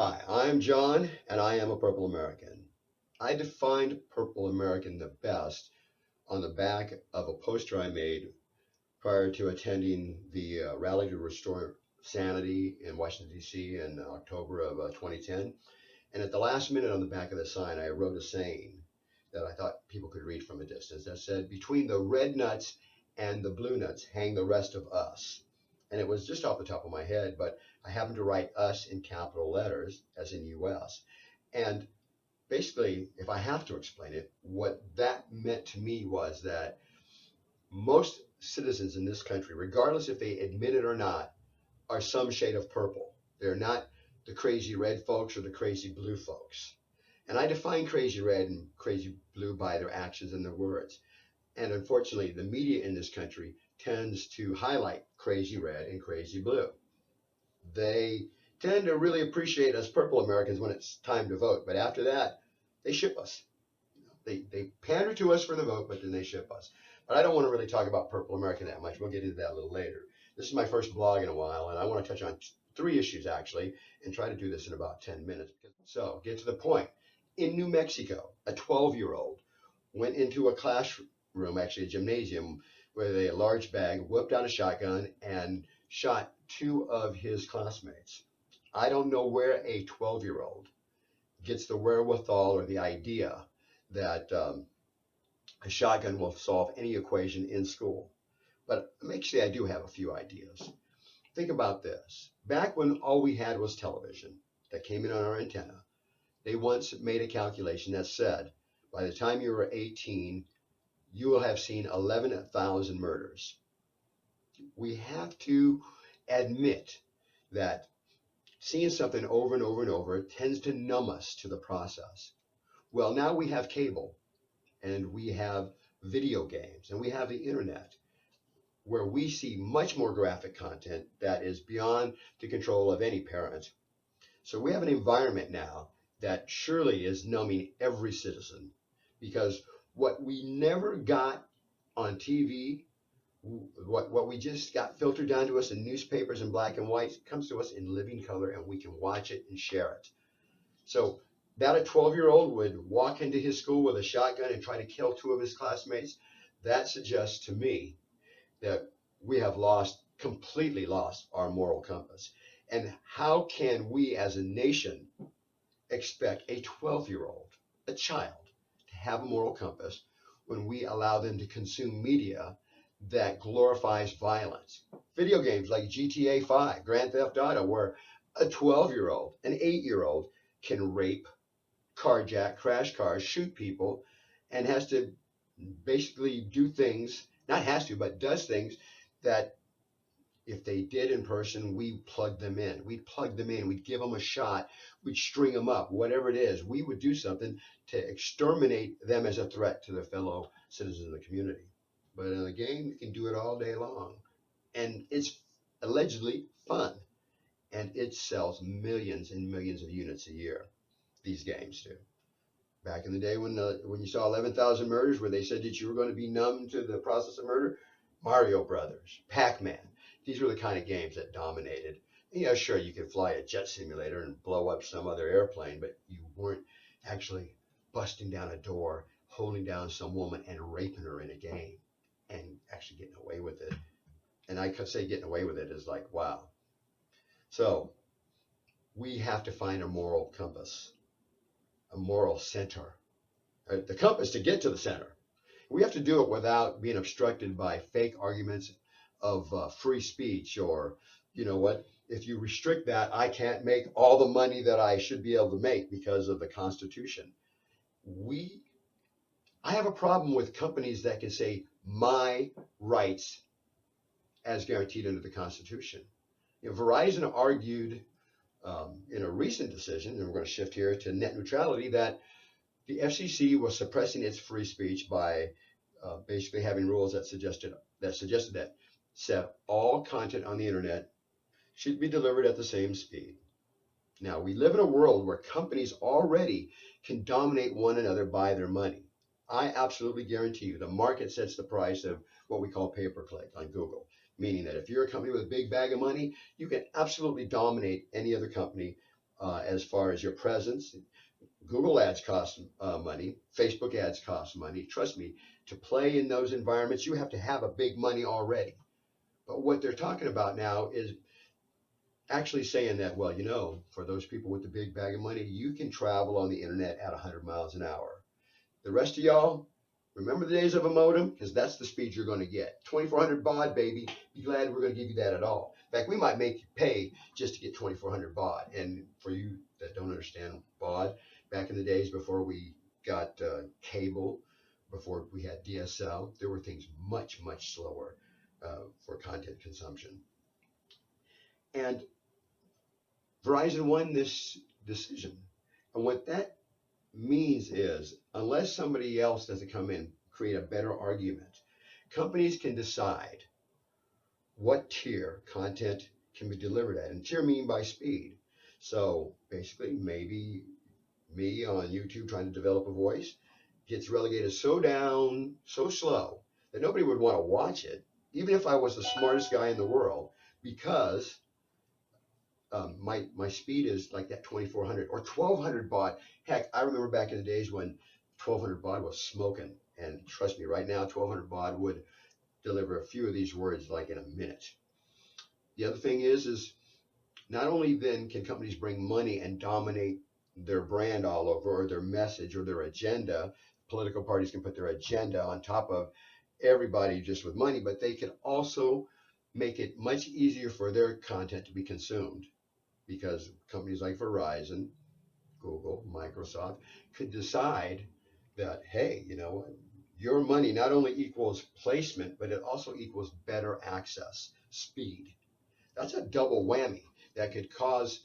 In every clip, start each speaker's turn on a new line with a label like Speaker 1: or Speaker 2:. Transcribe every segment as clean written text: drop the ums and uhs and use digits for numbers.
Speaker 1: Hi, I'm John, and I am a Purple American. I defined Purple American the best on the back of a poster I made prior to attending the Rally to Restore Sanity in Washington, D.C. in October of 2010. And at the last minute on the back of the sign, I wrote a saying that I thought people could read from a distance that said, "Between the red nuts and the blue nuts hang the rest of us." And it was just off the top of my head, but I happened to write us in capital letters, as in US. And basically, if I have to explain it, what that meant to me was that most citizens in this country, regardless if they admit it or not, are some shade of purple. They're not the crazy red folks or the crazy blue folks. And I define crazy red and crazy blue by their actions and their words. And unfortunately, the media in this country tends to highlight crazy red and crazy blue. They tend to really appreciate us purple Americans when it's time to vote. But after that, they ship us. They pander to us for the vote, but then they ship us. But I don't want to really talk about purple American that much. We'll get into that a little later. This is my first blog in a while, and I want to touch on three issues actually, and try to do this in about 10 minutes. So get to the point. In New Mexico, a 12-year-old went into a classroom, actually a gymnasium, with a large bag, whipped out a shotgun, and shot two of his classmates. I don't know where a 12-year-old gets the wherewithal or the idea that a shotgun will solve any equation in school. But actually, I do have a few ideas. Think about this. Back when all we had was television that came in on our antenna, they once made a calculation that said by the time you were 18, you will have seen 11,000 murders. We have to admit that seeing something over and over and over tends to numb us to the process. Well, now we have cable and we have video games and we have the internet where we see much more graphic content that is beyond the control of any parent. So we have an environment now that surely is numbing every citizen because what we never got on TV, what we just got filtered down to us in newspapers in black and white comes to us in living color and we can watch it and share it. So that a 12-year-old would walk into his school with a shotgun and try to kill two of his classmates, that suggests to me that we have completely lost our moral compass. And how can we as a nation expect a 12-year-old, a child, to have a moral compass when we allow them to consume media that glorifies violence? Video games like GTA 5, Grand Theft Auto, where a 12-year-old, an 8-year-old can rape, carjack, crash cars, shoot people, and has to basically do things, not has to, but does things that if they did in person, we plug them in. We'd plug them in. We'd give them a shot. We'd string them up, whatever it is. We would do something to exterminate them as a threat to their fellow citizens of the community. But in a game, you can do it all day long. And it's allegedly fun. And it sells millions and millions of units a year. These games do. Back in the day when you saw 11,000 murders where they said that you were going to be numb to the process of murder, Mario Brothers, Pac-Man, these were the kind of games that dominated. Sure, you could fly a jet simulator and blow up some other airplane, but you weren't actually busting down a door, holding down some woman and raping her in a game and actually getting away with it. And I could say getting away with it is like, wow. So we have to find a moral compass, a moral center, the compass to get to the center. We have to do it without being obstructed by fake arguments of free speech or, you know what, if you restrict that, I can't make all the money that I should be able to make because of the Constitution. I have a problem with companies that can say my rights as guaranteed under the Constitution. Verizon argued in a recent decision, and we're going to shift here to net neutrality, that the FCC was suppressing its free speech by basically having rules that suggested that said all content on the internet should be delivered at the same speed. Now, we live in a world where companies already can dominate one another by their money. I absolutely guarantee you the market sets the price of what we call pay-per-click on Google, meaning that if you're a company with a big bag of money, you can absolutely dominate any other company as far as your presence. Google ads cost money. Facebook ads cost money. Trust me, to play in those environments, you have to have a big money already. But what they're talking about now is actually saying that, well, for those people with the big bag of money, you can travel on the internet at 100 miles an hour. The rest of y'all, remember the days of a modem? Because that's the speed you're going to get. 2400 baud, baby. Be glad we're going to give you that at all. In fact, we might make you pay just to get 2400 baud. And for you that don't understand baud, back in the days before we got cable, before we had DSL, there were things much, much slower for content consumption. And Verizon won this decision. And what that means is, unless somebody else doesn't come in, create a better argument, companies can decide what tier content can be delivered at. And tier mean by speed. So basically, maybe me on YouTube trying to develop a voice gets relegated so down, so slow, that nobody would want to watch it, even if I was the smartest guy in the world, because my speed is like that 2400 or 1200 baud. Heck, I remember back in the days when 1200 baud was smoking. And trust me, right now, 1200 baud would deliver a few of these words like in a minute. The other thing is not only then can companies bring money and dominate their brand all over, or their message or their agenda. Political parties can put their agenda on top of everybody just with money, but they can also make it much easier for their content to be consumed, because companies like Verizon, Google, Microsoft could decide that, hey, your money not only equals placement, but it also equals better access, speed. That's a double whammy that could cause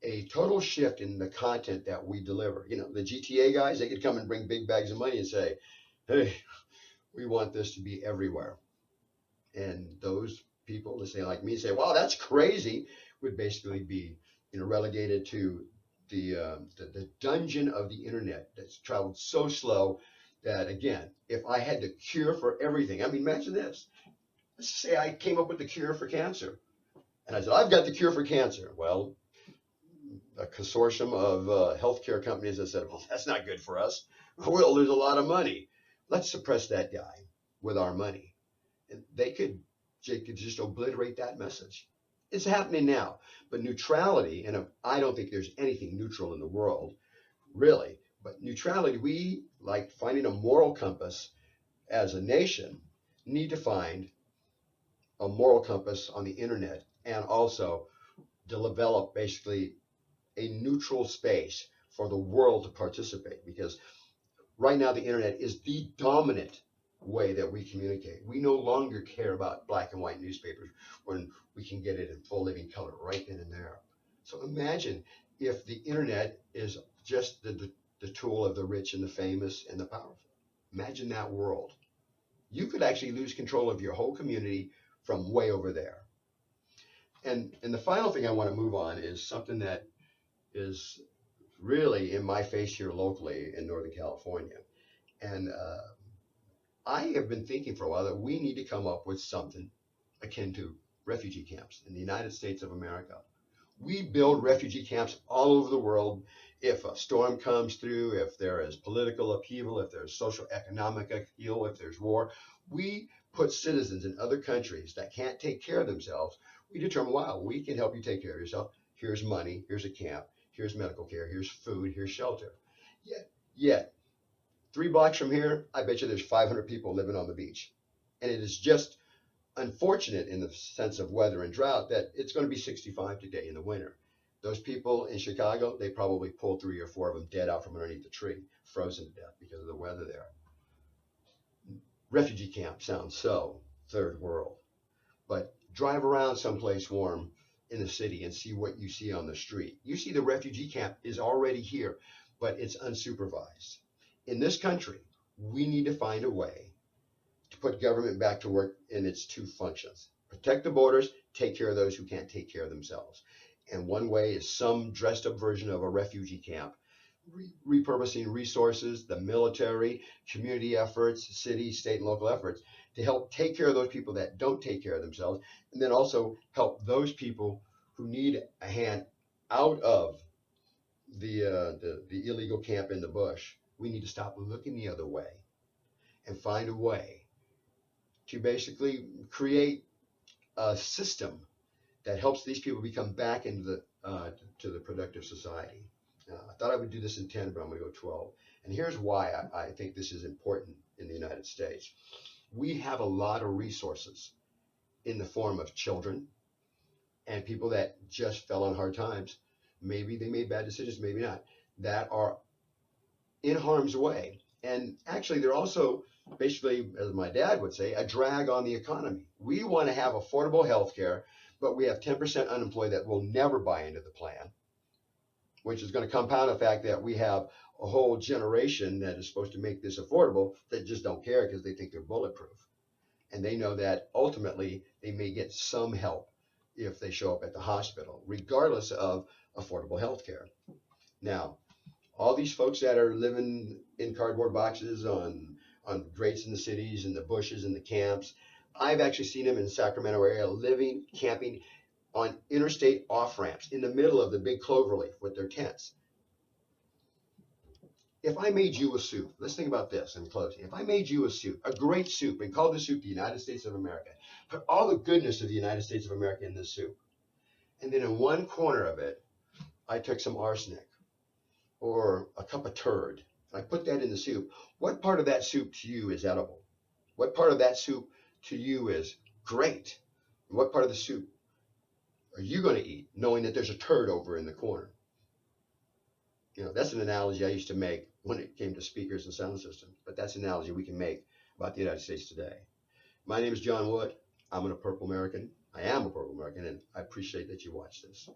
Speaker 1: a total shift in the content that we deliver. The GTA guys, they could come and bring big bags of money and say, hey, we want this to be everywhere. And those people, let's say like me, say, wow, that's crazy, would basically be relegated to the dungeon of the internet that's traveled so slow that, again, if I had the cure for everything, I mean, imagine this. Let's say I came up with the cure for cancer. And I said, I've got the cure for cancer. Well, a consortium of healthcare companies that said, well, that's not good for us. We'll lose a lot of money. Let's suppress that guy with our money. And they could just obliterate that message. It's happening now. But neutrality, and I don't think there's anything neutral in the world, really. But neutrality, we, like finding a moral compass as a nation, need to find a moral compass on the internet, and also develop basically a neutral space for the world to participate, because right now the internet is the dominant way that we communicate. We no longer care about black and white newspapers when we can get it in full living color right then and there. So imagine if the internet is just the tool of the rich and the famous and the powerful. Imagine that world. You could actually lose control of your whole community from way over there. And the final thing I want to move on is something that is really in my face here locally in Northern California. And I have been thinking for a while that we need to come up with something akin to refugee camps in the United States of America. We build refugee camps all over the world. If a storm comes through, if there is political upheaval, if there's social economic upheaval, if there's war, we put citizens in other countries that can't take care of themselves. We determine, wow, we can help you take care of yourself. Here's money, here's a camp, here's medical care, here's food, here's shelter. Yet, 3 blocks from here, I bet you there's 500 people living on the beach. And it is just unfortunate in the sense of weather and drought that it's going to be 65 today in the winter. Those people in Chicago, they probably pulled 3 or 4 of them dead out from underneath the tree, frozen to death because of the weather there. Refugee camp sounds so third world, but drive around someplace warm in the city and see what you see on the street. You see the refugee camp is already here, but it's unsupervised. In this country, we need to find a way to put government back to work in its 2 functions. Protect the borders, take care of those who can't take care of themselves. And one way is some dressed up version of a refugee camp, repurposing resources, the military, community efforts, city, state, and local efforts to help take care of those people that don't take care of themselves, and then also help those people who need a hand out of the illegal camp in the bush, we need to stop looking the other way and find a way to basically create a system that helps these people become back into the to the productive society. I thought I would do this in 10, but I'm going to go 12. And here's why I think this is important in the United States. We have a lot of resources in the form of children and people that just fell on hard times. Maybe they made bad decisions, maybe not, that are in harm's way. And actually, they're also basically, as my dad would say, a drag on the economy. We want to have affordable health care, but we have 10% unemployed that will never buy into the plan, which is going to compound the fact that we have a whole generation that is supposed to make this affordable that just don't care because they think they're bulletproof. And they know that ultimately they may get some help if they show up at the hospital, regardless of affordable health care. Now, all these folks that are living in cardboard boxes on grates in the cities and the bushes and the camps, I've actually seen them in the Sacramento area living, camping on interstate off ramps in the middle of the big cloverleaf with their tents. If I made you a soup, let's think about this in closing. If I made you a soup, a great soup, and called the soup the United States of America, put all the goodness of the United States of America in this soup, and then in one corner of it, I took some arsenic or a cup of turd, and I put that in the soup, what part of that soup to you is edible? What part of that soup to you is great? And what part of the soup are you going to eat knowing that there's a turd over in the corner? You know, that's an analogy I used to make when it came to speakers and sound systems, but that's an analogy we can make about the United States today. My name is John Wood. I'm a Purple American. I am a Purple American, and I appreciate that you watched this.